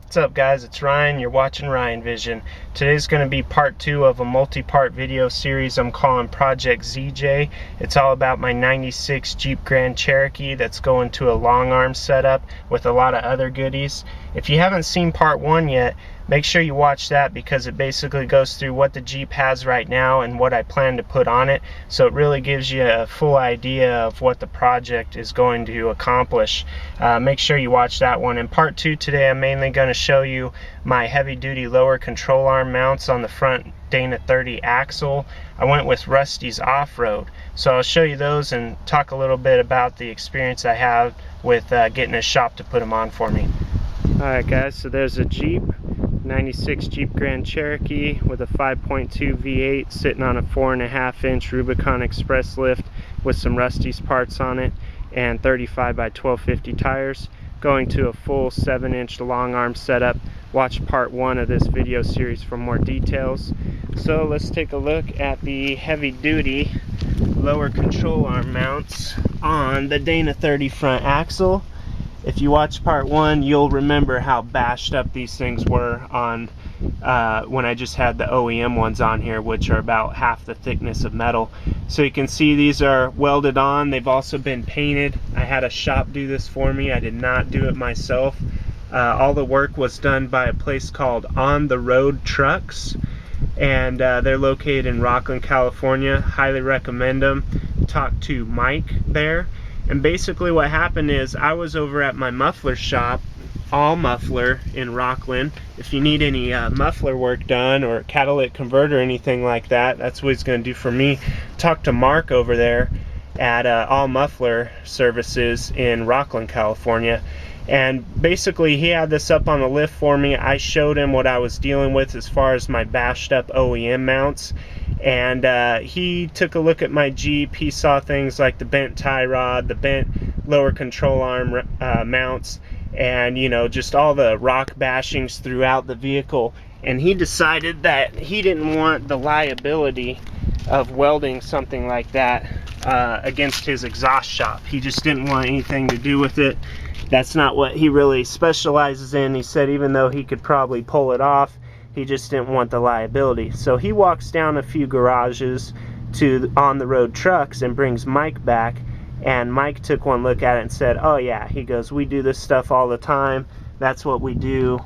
What's up guys, it's Ryan, you're watching Ryan Vision. Today's going to be part 2 of a multi-part video series I'm calling Project ZJ. It's all about my 96 Jeep Grand Cherokee that's going to a long arm setup with a lot of other goodies. If you haven't seen part 1 yet, make sure you watch that because it basically goes through what the Jeep has right now and what I plan to put on it. So it really gives you a full idea of what the project is going to accomplish. Make sure you watch that one. In part 2 today, I'm mainly going to show you my heavy duty lower control arm mounts on the front Dana 30 axle. I went with Rusty's Offroad. So I'll show you those and talk a little bit about the experience I have with getting a shop to put them on for me. Alright guys, so there's a Jeep 96 Jeep Grand Cherokee with a 5.2 V8 sitting on a 4.5 inch Rubicon Express lift with some Rusty's parts on it and 35 by 1250 tires, going to a full 7-inch long arm setup. Watch part 1 of this video series for more details. So let's take a look at the heavy duty lower control arm mounts on the Dana 30 front axle. If you watch part 1, you'll remember how bashed up these things were on when I just had the OEM ones on here, which are about half the thickness of metal. So you can see these are welded on. They've also been painted. I had a shop do this for me. I did not do it myself. All the work was done by a place called On the Road Trucks, and they're located in Rocklin, California. Highly recommend them. Talk to Mike there. And basically what happened is I was over at my muffler shop, All Muffler in Rocklin. If you need any muffler work done or catalytic converter or anything like that, that's what he's going to do for me. Talk to Mark over there at All Muffler Services in Rocklin, California. And basically he had this up on the lift for me. I showed him what I was dealing with as far as my bashed up OEM mounts. And he took a look at my Jeep. He saw things like the bent tie rod, the bent lower control arm mounts, and you know, just all the rock bashings throughout the vehicle. And he decided that he didn't want the liability of welding something like that against his exhaust shop. He just didn't want anything to do with it. That's not what he really specializes in. He said even though he could probably pull it off, he just didn't want the liability. So he walks down a few garages to On the Road Trucks and brings Mike back, and Mike took one look at it and said, oh yeah, he goes, we do this stuff all the time. That's what we do.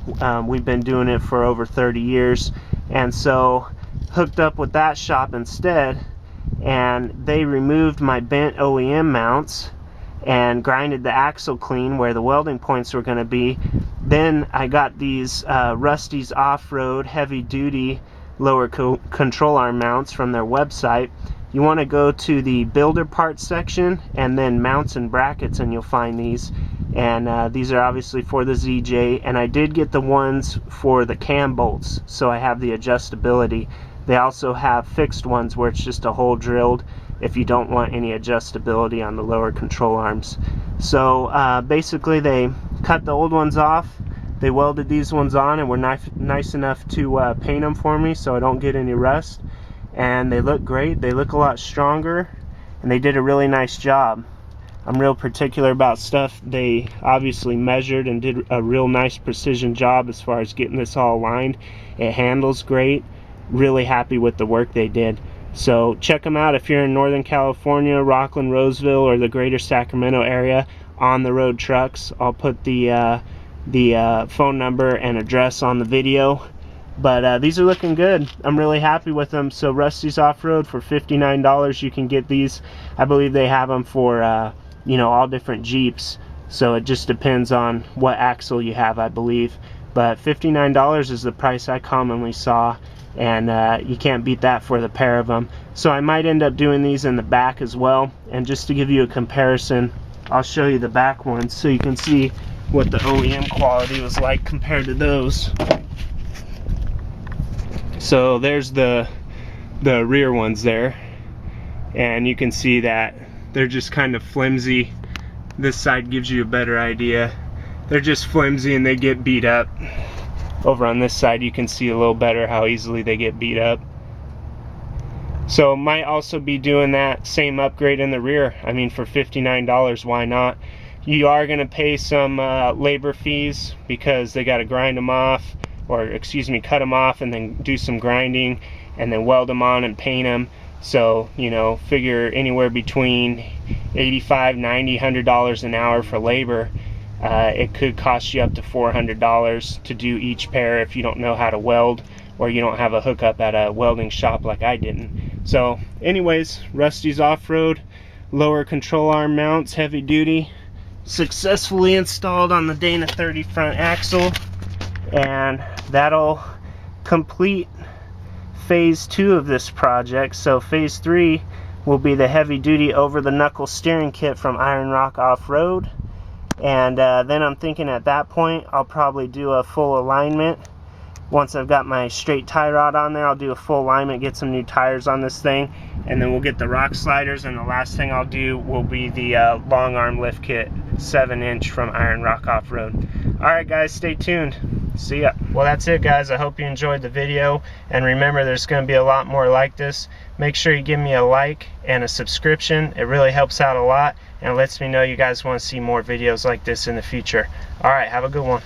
We've been doing it for over 30 years. And so hooked up with that shop instead, and they removed my bent OEM mounts and grinded the axle clean where the welding points were going to be. Then I got these Rusty's Offroad heavy duty lower control arm mounts from their website. You want to go to the builder parts section and then mounts and brackets, and you'll find these. And these are obviously for the ZJ, and I did get the ones for the cam bolts, so I have the adjustability. They also have fixed ones where it's just a hole drilled if you don't want any adjustability on the lower control arms. So basically they cut the old ones off, they welded these ones on, and were nice enough to paint them for me so I don't get any rust. And they look great, they look a lot stronger, and they did a really nice job. I'm real particular about stuff. They obviously measured and did a real nice precision job as far as getting this all aligned. It handles great. Really happy with the work they did. So check them out if you're in Northern California, Rocklin, Roseville, or the greater Sacramento area. On the Road Trucks. I'll put the phone number and address on the video. But these are looking good. I'm really happy with them. So Rusty's Offroad for $59, you can get these. I believe they have them for you know, all different Jeeps. So it just depends on what axle you have, I believe. But $59 is the price I commonly saw, and you can't beat that for the pair of them. So I might end up doing these in the back as well. And just to give you a comparison, I'll show you the back ones so you can see what the OEM quality was like compared to those. So there's the rear ones there, and you can see that they're just kind of flimsy. This side gives you a better idea. They're just flimsy and they get beat up. Over on this side you can see a little better how easily they get beat up. So might also be doing that same upgrade in the rear. I mean, for $59, why not? You are going to pay some labor fees because they got to grind them off, or excuse me, cut them off and then do some grinding and then weld them on and paint them. So, you know, figure anywhere between $85, $90, $100 an hour for labor. It could cost you up to $400 to do each pair if you don't know how to weld, or you don't have a hookup at a welding shop like I didn't. So anyways, Rusty's Off-Road lower control arm mounts, heavy duty, successfully installed on the Dana 30 front axle, and that'll complete phase 2 of this project. So phase 3 will be the heavy duty over the knuckle steering kit from Iron Rock Offroad, and then I'm thinking at that point I'll probably do a full alignment. Once I've got my straight tie rod on there, I'll do a full alignment, get some new tires on this thing, and then we'll get the rock sliders, and the last thing I'll do will be the long arm lift kit 7-inch from Iron Rock Offroad. Alright guys, stay tuned. See ya. Well, that's it guys. I hope you enjoyed the video, and remember, there's going to be a lot more like this. Make sure you give me a like and a subscription. It really helps out a lot and lets me know you guys want to see more videos like this in the future. Alright, have a good one.